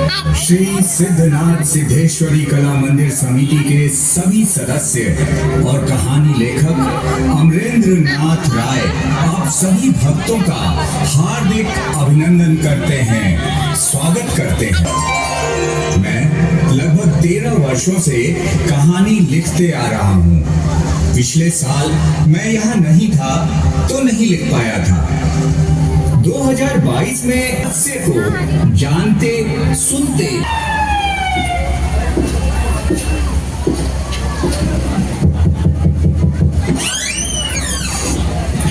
श्री सिद्धनाथ सिद्धेश्वरी कला मंदिर समिति के सभी सदस्य और कहानी लेखक अमरेंद्र नाथ राय आप सभी भक्तों का हार्दिक अभिनंदन करते हैं, स्वागत करते हैं। मैं लगभग 13 वर्षों से कहानी लिखते आ रहा हूँ। पिछले साल मैं यहाँ नहीं था तो नहीं लिख पाया था। 2022 में हादसे को जानते सुनते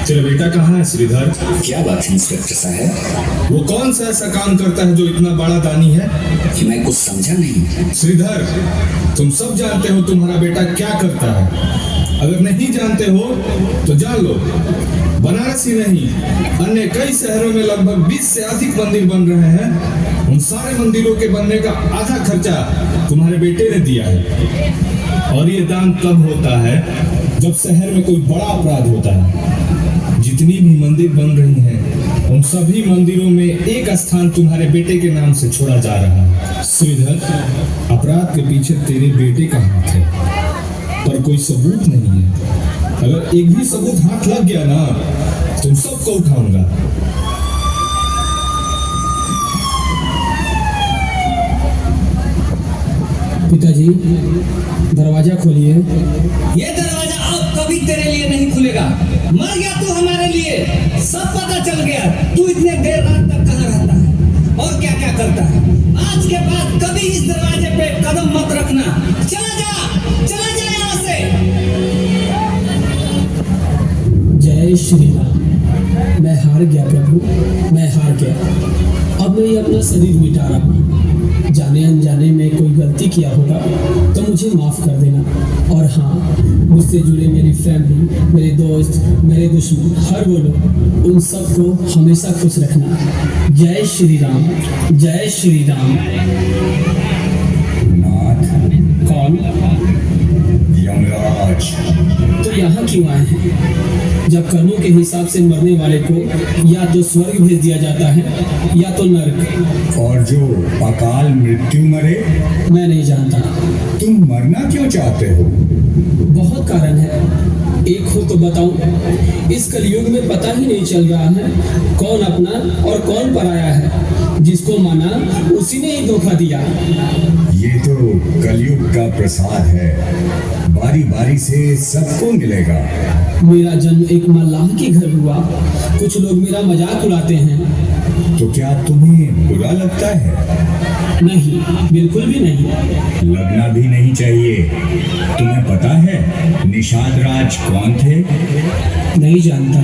तेरा बेटा कहाँ है श्रीधर? क्या बात है इंस्पेक्टर साहब? वो कौन सा ऐसा काम करता है जो इतना बड़ा दानी है? मैं कुछ समझा नहीं। श्रीधर, तुम सब जानते हो तुम्हारा बेटा क्या करता है। अगर नहीं जानते हो तो जान लो, बनारस ही नहीं अन्य कई शहरों में लगभग 20 से अधिक मंदिर बन रहे हैं। उन सारे मंदिरों के बनने का आधा खर्चा तुम्हारे बेटे ने दिया है। और ये दान तब होता है जब शहर में कोई बड़ा अपराध होता है। जितनी भी मंदिर बन रही हैं, उन सभी मंदिरों में एक स्थान तुम्हारे बेटे के नाम से छोड़ा जा रहा है। श्रीधर, अपराध के पीछे तेरे बेटे का हाथ है, पर कोई सबूत नहीं है। अगर एक भी सबूत हाथ लग गया ना, तुम सबको उठाऊंगा। पिताजी, दरवाजा खोलिए। ये दरवाजा अब कभी तेरे लिए नहीं खुलेगा। मर गया तू हमारे लिए, सब पता चल गया। तू इतने देर रात तक कहाँ रहता है और क्या क्या करता है। आज के बाद कभी इस दरवाजे पे कदम मत रखना। चला जा यहाँ से। जय श्री राम। मैं हार गया प्रभु, मैं हार गया। अब मैं ये अपना शरीर मिटा रहा हूँ। जाने अनजाने में कोई गलती किया होगा तो मुझे माफ कर देना। और हाँ, मुझसे जुड़े मेरी फैमिली, मेरे दोस्त, मेरे दुश्मन, हर वो लोग, उन सबको हमेशा खुश रखना। जय श्री राम, जय श्री राम। नाथ, कौन? यमराज। तो यहाँ क्यों आए हैं? जब कर्मों के हिसाब से मरने वाले को या तो स्वर्ग भेज दिया जाता है या तो नरक। और जो अकाल मृत्यु मरे? मैं नहीं जानता। तुम मरना क्यों चाहते हो? बहुत कारण है, एक हो तो बताऊं। इस कलयुग में पता ही नहीं चल रहा है कौन अपना और कौन पराया है। जिसको माना उसी ने ही धोखा दिया। ये तो कलयुग का प्रसाद है, बारी बारी से सबको मिलेगा। मेरा जन्म एक मल्लाह के घर हुआ। कुछ लोग मेरा मजाक उड़ाते हैं। तो क्या तुम्हें बुरा लगता है? नहीं, बिल्कुल भी नहीं। लगना भी नहीं चाहिए। तुम्हें पता है निषाद राज कौन थे? नहीं जानता।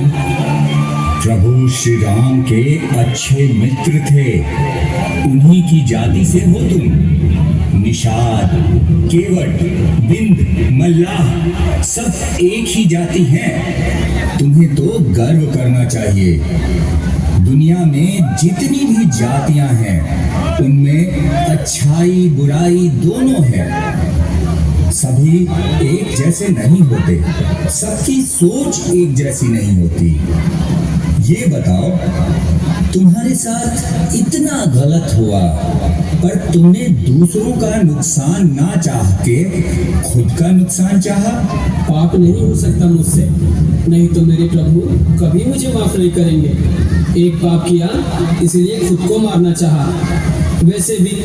प्रभु श्री राम के अच्छे मित्र थे। उन्हीं की जाति से हो तुम। निषाद, केवट, बिंद, मल्लाह सब एक ही जाति हैं। तुम्हें तो गर्व करना चाहिए। दुनिया में जितनी भी जातियां हैं उनमें अच्छाई बुराई दोनों है। सभी एक जैसे नहीं होते, सबकी सोच एक जैसी नहीं होती। ये बताओ, तुम्हारे साथ इतना गलत हुआ पर तुमने दूसरों का नुकसान ना चाह के खुद का नुकसान चाहा। पाप नहीं हो सकता मुझसे, नहीं तो मेरे प्रभु कभी मुझे माफ नहीं करेंगे। एक पाप किया इसलिए खुद को मारना चाहा। वैसे भी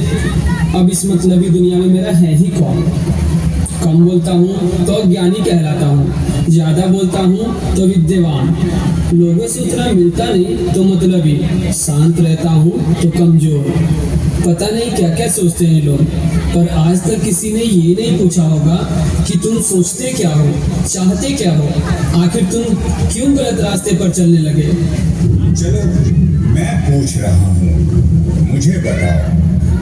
अब इस मतलबी दुनिया में मेरा है ही कौन। कम बोलता हूँ तो ज्ञानी कहलाता हूँ, ज्यादा बोलता हूँ तो विद्वान। लोगों से उतना मिलता नहीं तो मतलबी, शांत रहता हूँ तो कमजोर। पता नहीं क्या क्या सोचते हैं लोग, पर आज तक किसी ने ये नहीं पूछा होगा कि तुम सोचते क्या हो, चाहते क्या हो, आखिर तुम क्यों गलत रास्ते पर चलने लगे। चलो मैं पूछ रहा हूँ, मुझे बताओ।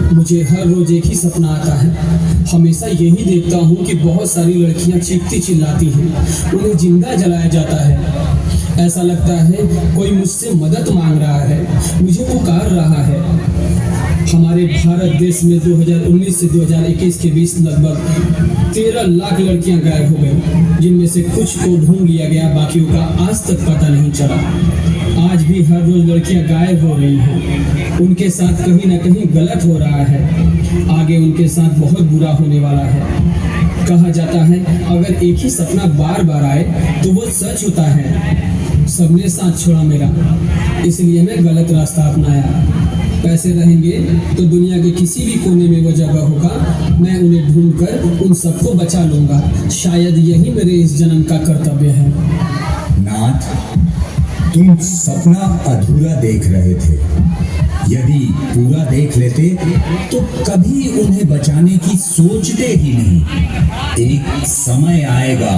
मुझे हर रोज एक ही सपना आता है। हमेशा यही देखता हूँ कि बहुत सारी लड़कियाँ चीखती चिल्लाती हैं, उन्हें जिंदा जलाया जाता है। ऐसा लगता है कोई मुझसे मदद मांग रहा है, मुझे पुकार रहा है। हमारे भारत देश में 2019 से 2021 के बीच लगभग 13 लाख लड़कियां गायब हो गई, जिनमें से कुछ को ढूंढ लिया गया, बाकियों का आज तक पता नहीं चला। आज भी हर रोज लड़कियां गायब हो रही हैं। उनके साथ कहीं ना कहीं गलत हो रहा है। आगे उनके साथ बहुत बुरा होने वाला है। कहा जाता है अगर एक ही सपना बार बार आए तो वो सच होता है। सबने साथ छोड़ा मेरा, इसलिए मैं गलत रास्ता अपनाया। पैसे रहेंगे तो दुनिया के किसी भी कोने में वो जगह होगा, मैं उन्हें ढूंढकर उन सबको बचा लूंगा। शायद यही मेरे इस जन्म का कर्तव्य है। नाथ, तुम सपना अधूरा देख रहे थे। यदि पूरा देख लेते तो कभी उन्हें बचाने की सोचते ही नहीं। एक समय आएगा।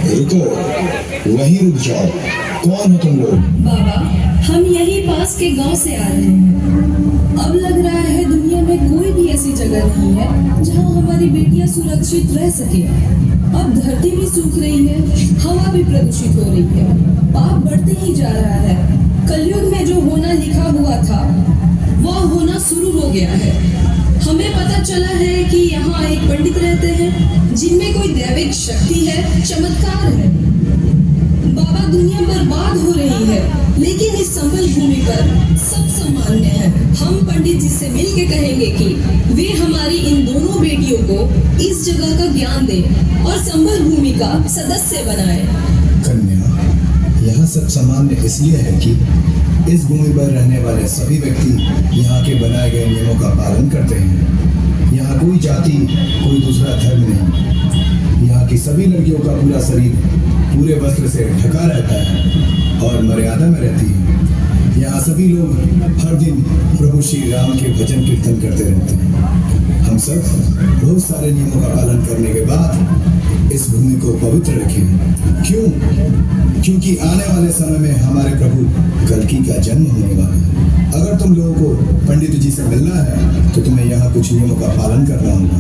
रुको, वहीं रुक जाओ। कौन हो तुम लोग? बाबा, हम यही पास के गांव से आ रहे हैं। अब लग रहा है दुनिया में कोई भी ऐसी जगह नहीं है जहां हमारी बेटियां सुरक्षित रह सके। अब धरती भी सूख रही है, हवा भी प्रदूषित हो रही है, पाप बढ़ते ही जा रहा है। कलयुग में जो होना लिखा हुआ था वह होना शुरू हो गया है। हमें पता चला है कि यहाँ एक पंडित रहते हैं जिनमें कोई दैविक शक्ति है, चमत्कार है। बाबा, दुनिया बर्बाद हो रही है, लेकिन इस संबल भूमि पर सब सामान्य है। हम पंडित जी से मिल के कहेंगे कि वे हमारी इन दोनों बेटियों को इस जगह का ज्ञान दें और संबल भूमि का सदस्य बनाएं। कन्या, यहाँ सब सामान्य इसलिए है कि इस भूमि पर रहने वाले सभी व्यक्ति यहाँ के बनाए गए नियमों का पालन करते हैं। यहाँ कोई जाति, कोई दूसरा धर्म नहीं। यहाँ की सभी लड़कियों का पूरा शरीर पूरे वस्त्र से ढका रहता है और मर्यादा में रहती है। यहाँ सभी लोग हर दिन प्रभु श्री राम के भजन कीर्तन करते रहते हैं। हम सब बहुत सारे नियमों का पालन करने के बाद इस भूमि को पवित्र रखें। क्यों? क्योंकि आने वाले समय में हमारे प्रभु कल्कि का जन्म होने वाला है। अगर तुम लोगों को पंडित जी से मिलना है तो तुम्हें यहाँ कुछ नियमों का पालन करना होगा।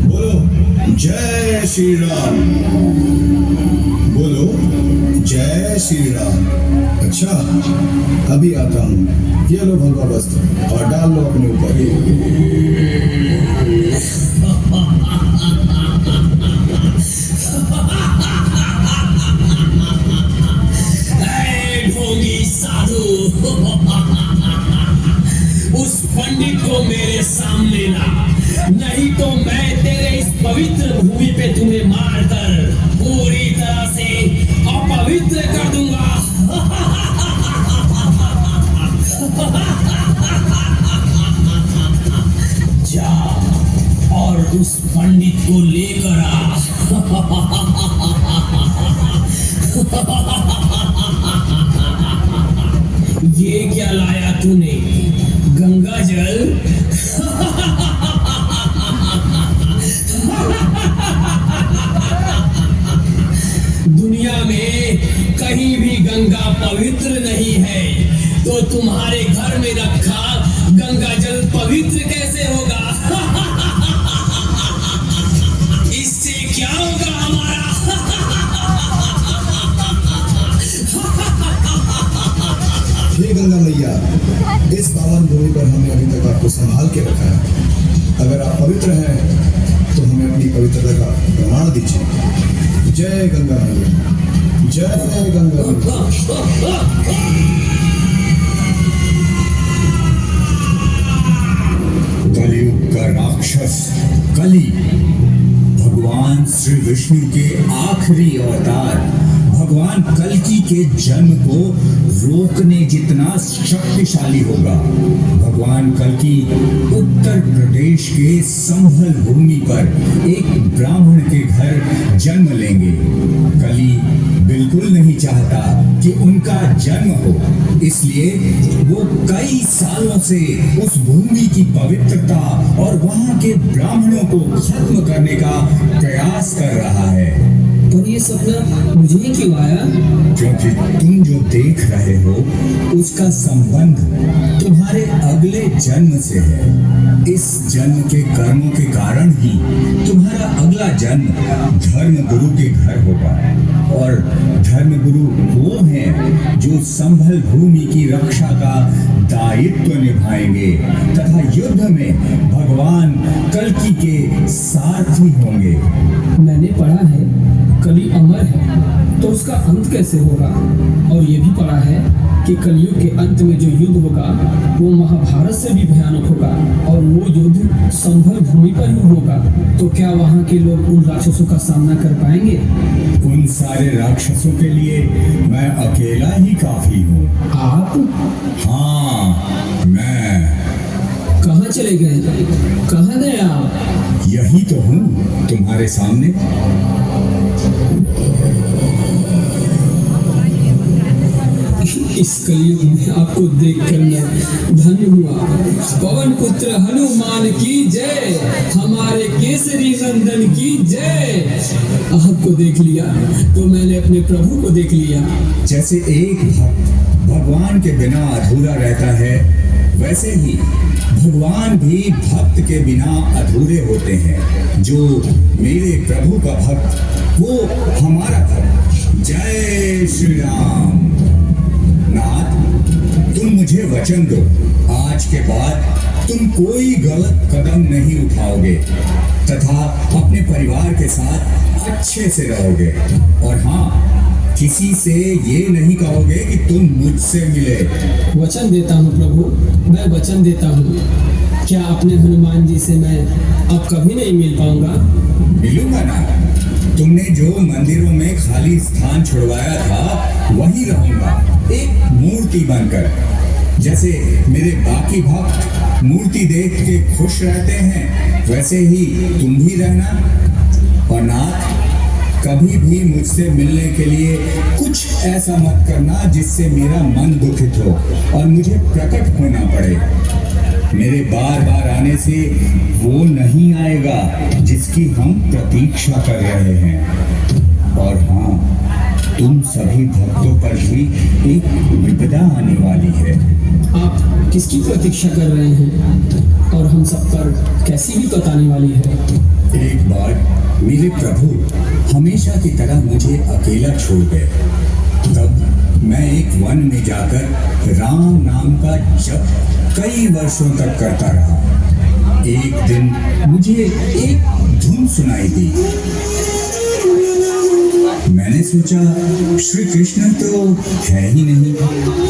बोलो जय श्री राम। बोलो जय श्री राम। अच्छा, अभी आता हूँ। ये लो भगवा वस्त्र और डाल लो अपने ऊपर। ढोंगी साधु, उस पंडित को मेरे सामने ला, नहीं तो मैं तेरे इस पवित्र भूमि पे तुम्हें मारकर पूरी तरह से अपवित्र कर दूंगा। जा और उस पंडित को लेकर आ। ये क्या लाया तूने? गंगा जल? दुनिया में कहीं भी गंगा पवित्र नहीं है, तो तुम्हारे घर में रखा गंगा जल पवित्र कैसे होगा? इससे क्या होगा हमारा? हे गंगा मैया, इस पावन भूमि पर हमने अभी तक आपको संभाल के रखा है। अगर आप पवित्र हैं तो हमें अपनी पवित्रता का प्रमाण दीजिए। जय गंगा मैया, जय गंगा मैया। कलयुग का राक्षस कली भगवान श्री विष्णु के आखिरी अवतार भगवान कल्कि के जन्म को रोकने जितना शक्तिशाली होगा। भगवान कल्कि उत्तर प्रदेश के संभल भूमि पर एक ब्राह्मण के घर जन्म लेंगे। कली बिल्कुल नहीं चाहता कि उनका जन्म हो, इसलिए वो कई सालों से उस भूमि की पवित्रता और वहां के ब्राह्मणों को खत्म करने का प्रयास कर रहा है। पर ये सपना मुझे ही क्यों आया? क्योंकि तुम जो देख रहे हो उसका संबंध तुम्हारे अगले जन्म से है। इस जन्म के कर्मों के कारण ही तुम्हारा अगला जन्म धर्म गुरु के घर होगा, और धर्म गुरु वो हैं जो संभल भूमि की रक्षा का दायित्व निभाएंगे तथा युद्ध में भगवान कल्कि के सारथी होंगे। मैंने पढ़ा है कली अमर है, तो उसका अंत कैसे होगा? और ये भी पढ़ा है कि कलयुग के अंत में जो युद्ध होगा वो महाभारत से भी भयानक होगा, और वो युद्ध संभल भूमि पर ही होगा। तो क्या वहाँ के लोग उन राक्षसों का सामना कर पाएंगे? उन सारे राक्षसों के लिए मैं अकेला ही काफी हूँ। आप हाँ, मैं कहाँ चले गए? कहाँ गए आप? यही तो हूँ तुम्हारे सामने। इस कलयुग में आपको देखकर मैं धन्य हुआ। पवन पुत्र हनुमान की जय, हमारे केसरी नंदन की जय। आपको देख लिया तो मैंने अपने प्रभु को देख लिया। जैसे एक भक्त भगवान के बिना अधूरा रहता है, वैसे ही भगवान भी भक्त के बिना अधूरे होते हैं। जो मेरे प्रभु का भक्त, वो हमारा भक्त। जय श्री राम। नाथ, तुम मुझे वचन दो, आज के बाद तुम कोई गलत कदम नहीं उठाओगे तथा अपने परिवार के साथ अच्छे से रहोगे। और हाँ, किसी से ये नहीं कहोगे कि तुम मुझसे मिले। वचन देता हूँ प्रभु, मैं वचन देता हूँ। क्या अपने हनुमान जी से मैं अब कभी नहीं मिल पाऊंगा? मिलूंगा ना। तुमने जो मंदिरों में खाली स्थान छुड़वाया था, वहीं रहूंगा, एक मूर्ति बनकर। जैसे मेरे बाकी भक्त मूर्ति देख के खुश रहते हैं, वैसे ही तुम भी रहना। और नाथ, कभी भी मुझसे मिलने के लिए कुछ ऐसा मत करना जिससे मेरा मन दुखित हो और मुझे प्रकट होना पड़े। मेरे बार बार आने से वो नहीं आएगा जिसकी हम प्रतीक्षा कर रहे हैं। और हाँ, तुम सभी भक्तों पर भी एक विपदा आने वाली है। आप किसकी प्रतीक्षा कर रहे हैं और हम सब पर कैसी विपत आने वाली है? एक बार मेरे प्रभु हमेशा की तरह मुझे अकेला छोड़ गए। तब मैं एक वन में जाकर राम नाम का जप कई वर्षों तक करता रहा। एक दिन मुझे एक धुन सुनाई दी। मैंने सोचा श्री कृष्ण तो है ही नहीं,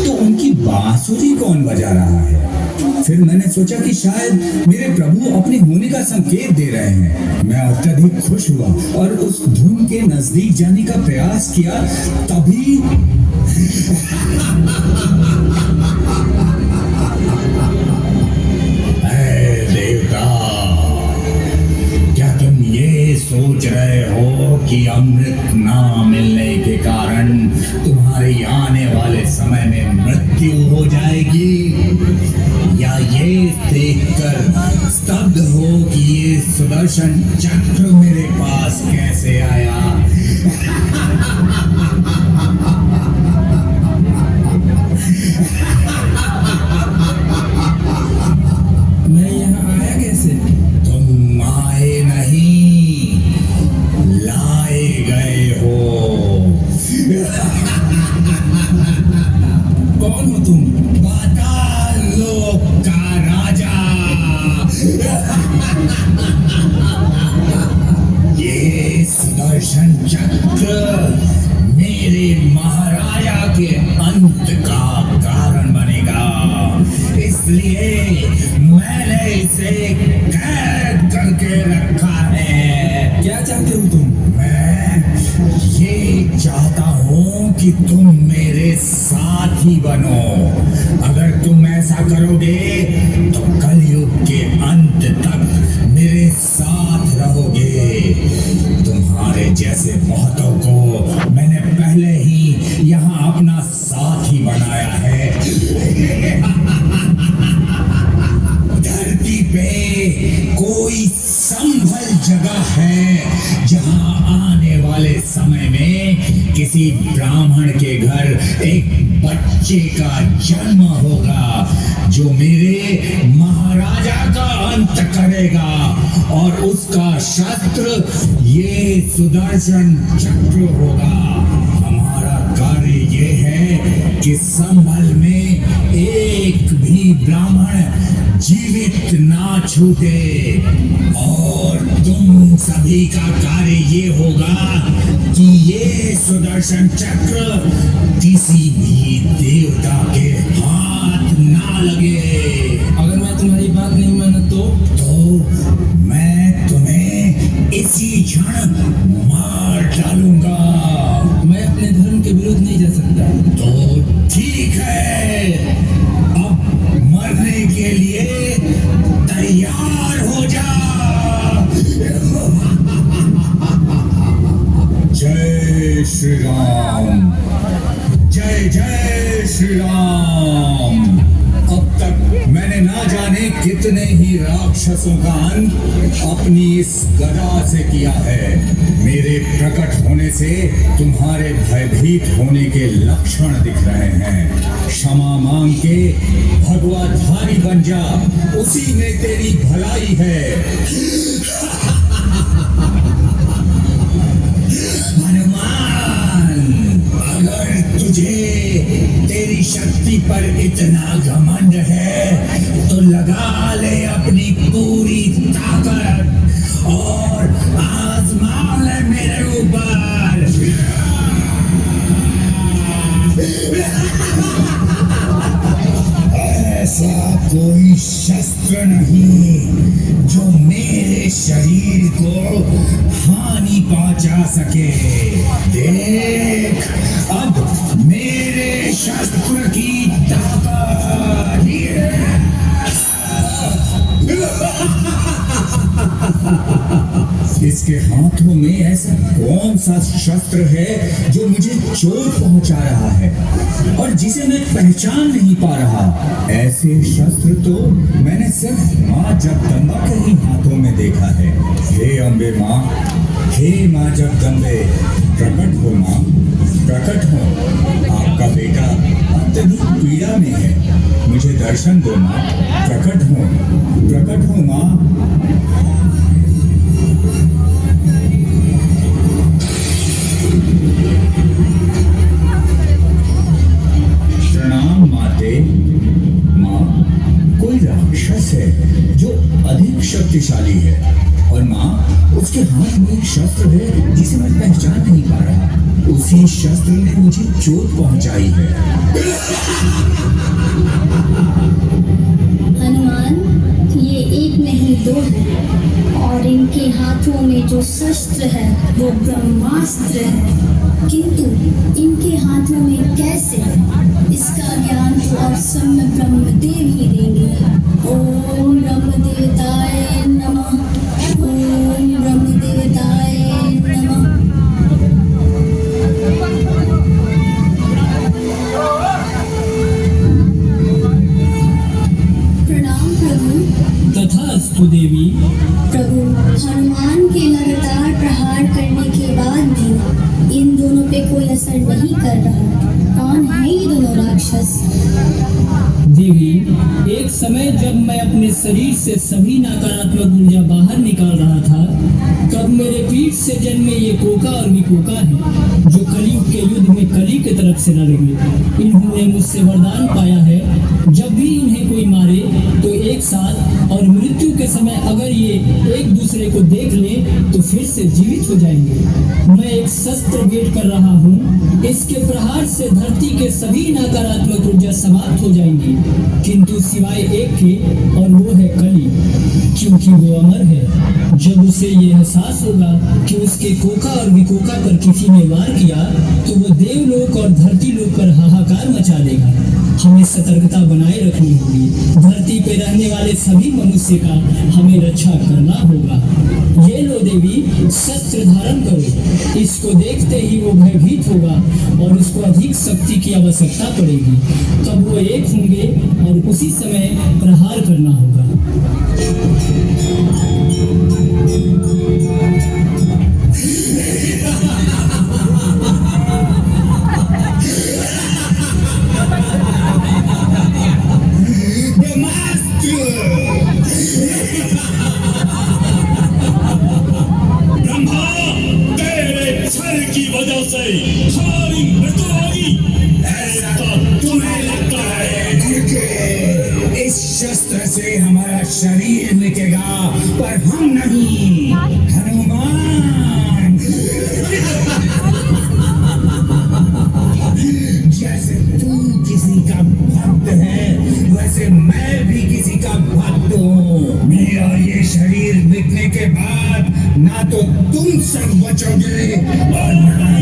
तो उनकी बांसुरी कौन बजा रहा है? फिर मैंने सोचा कि शायद मेरे प्रभु अपने होने का संकेत दे रहे हैं। मैं अत्यधिक खुश हुआ और उस धुन के नजदीक जाने का प्रयास किया। तभी देवता, क्या तुम ये सोच रहे हो कि अमृत ना मिलने के कारण तुम्हारे आने वाले समय में मृत्यु हो जाएगी, या ये देखकर स्तब्ध हो कि ये सुदर्शन चक्र मेरे पास कैसे आया? मैं यहाँ आया कैसे? तुम आए नहीं, लाए गए हो। कौन हो तुम? पाताल लोक का राजा। ये सुदर्शन चक्र मेरे महाराजा के अंत का कारण बनेगा, इसलिए मैंने इसे कैद करके रखा है। क्या चाहते हो तुम? मैं ये चाहता हूँ कि तुम मेरे साथी बनो। अगर तुम ऐसा करोगे तो कलयुग के अंत तक मेरे साथ रहोगे। तुम्हारे जैसे बहुतों को मैंने पहले ही यहाँ अपना साथी बनाया है। धरती पे कोई संभल जगह है जहाँ आने वाले समय में किसी ब्राह्मण के घर एक बच्चे का जन्म होगा जो मेरे महाराजा का अंत करेगा, और उसका शस्त्र ये सुदर्शन चक्र होगा। हमारा कार्य ये है कि संभल में एक एक भी ब्राह्मण जीवित ना छूटे। और तुम सभी का कार्य ये होगा कि ये सुदर्शन चक्र किसी भी देवता के हाथ ना लगे। अगर मैं तुम्हारी बात नहीं माना तो मैं तुम्हें इसी क्षण मार डालूंगा। मैं अपने धर्म के विरुद्ध नहीं जा सकता। तो ठीक है, अब मरने के लिए तैयार हो जा। जय श्री राम, जय जय श्री राम। अब तक मैंने ना जाने कितने ही राक्षसों का अंत अपनी इस गदा से किया है। मेरे प्रकट होने से तुम्हारे भयभीत होने के लक्षण दिख रहे हैं। क्षमा मांग के भगवाधारी बन जा, उसी में तेरी भलाई है। हनुमान, अगर तुझे तेरी शक्ति पर इतना घमंड है तो लगा ले अपनी पूरी ताकत और आजमा ले मेरे ऊपर। ऐसा कोई शस्त्र नहीं जो मेरे शरीर को हानि पहुंचा सके। देख अब मेरे शस्त्र की ताकत। इसके हाथों में ऐसा कौन सा शस्त्र है जो मुझे चोट पहुंचा रहा है और जिसे मैं पहचान नहीं पा रहा। ऐसे शस्त्र तो मैंने सिर्फ माँ जगदम्बा के ही हाथों में देखा है। हे अम्बे माँ, हे माँ जगदम्बे, प्रकट हो माँ, प्रकट हो। आपका बेटा अत्यधिक पीड़ा में है, मुझे दर्शन दो माँ। प्रकट हो माँ। प्रणाम माते। माँ, कोई राक्षस है जो अधिक शक्तिशाली है और माँ उसके हाथ में एक शस्त्र है जिसे मैं पहचान नहीं पा रहा। उसी शस्त्र ने मुझे चोट पहुंचाई है। हनुमान, ये एक नहीं दो है और इनके हाथों में जो शस्त्र है वो ब्रह्मास्त्र है, किंतु इनके हाथों में कैसे, इसका ज्ञान तो आप स्वयं ब्रह्मदेव ही देंगे। ओम ब्रह्मदेवताय नमः, ओम ब्रह्मदेवताय नमः। प्रणाम प्रभु। तथास्तु देवी। प्रभु, हनुमान के लगातार प्रहार करने के बाद भी इन दोनों पे कोई असर नहीं कर रहा। कौन है ये दोनों राक्षस? देवी, एक समय जब मैं अपने शरीर से सभी नकारात्मक ऊर्जा बाहर निकाल रहा था, तब मेरे पीठ से जन्मे ये कोका और विकोका है जो कलयुग के युद्ध में कली की तरफ से लड़ेंगे। इन्होंने मुझसे वरदान पाया है, जब भी इन्हें कोई मारे तो एक साथ और मृत्यु के समय अगर ये एक दूसरे को देख लें तो फिर से जीवित हो जाएंगे। मैं एक शस्त्र भेंट कर रहा हूँ, इसके प्रहार से धरती के सभी नकारात्मक ऊर्जा समाप्त हो जाएंगी, किंतु सिवाय एक के, और वो है कली, क्योंकि वो अमर है। जब उसे ये एहसास होगा कि उसके कोका और विकोका पर किसी ने वार किया तो वो देवलोक और धरती लोक पर हाहाकार मचा देगा। हमें सतर्कता बनाए रखनी होगी। धरती पे रहने वाले सभी मनुष्य का हमें रक्षा करना होगा। ये लो देवी, शस्त्र धारण करो। इसको देखते ही वो भयभीत होगा और उसको अधिक शक्ति की आवश्यकता पड़ेगी। तब वो एक होंगे और उसी समय प्रहार करना होगा। ब्रह्मा, तेरे छर की वजह से हमारी मृत्यु होगी, ऐसा तुम्हें लगता है? इस शस्त्र से हमारा शरीर मिटेगा पर हम नहीं। हनुमान, जैसे तू किसी का भक्त है वैसे मैं भी किसी का भक्त हूँ। मेरा ये शरीर मिटने के बाद ना तो तुम सब बचोगे और ना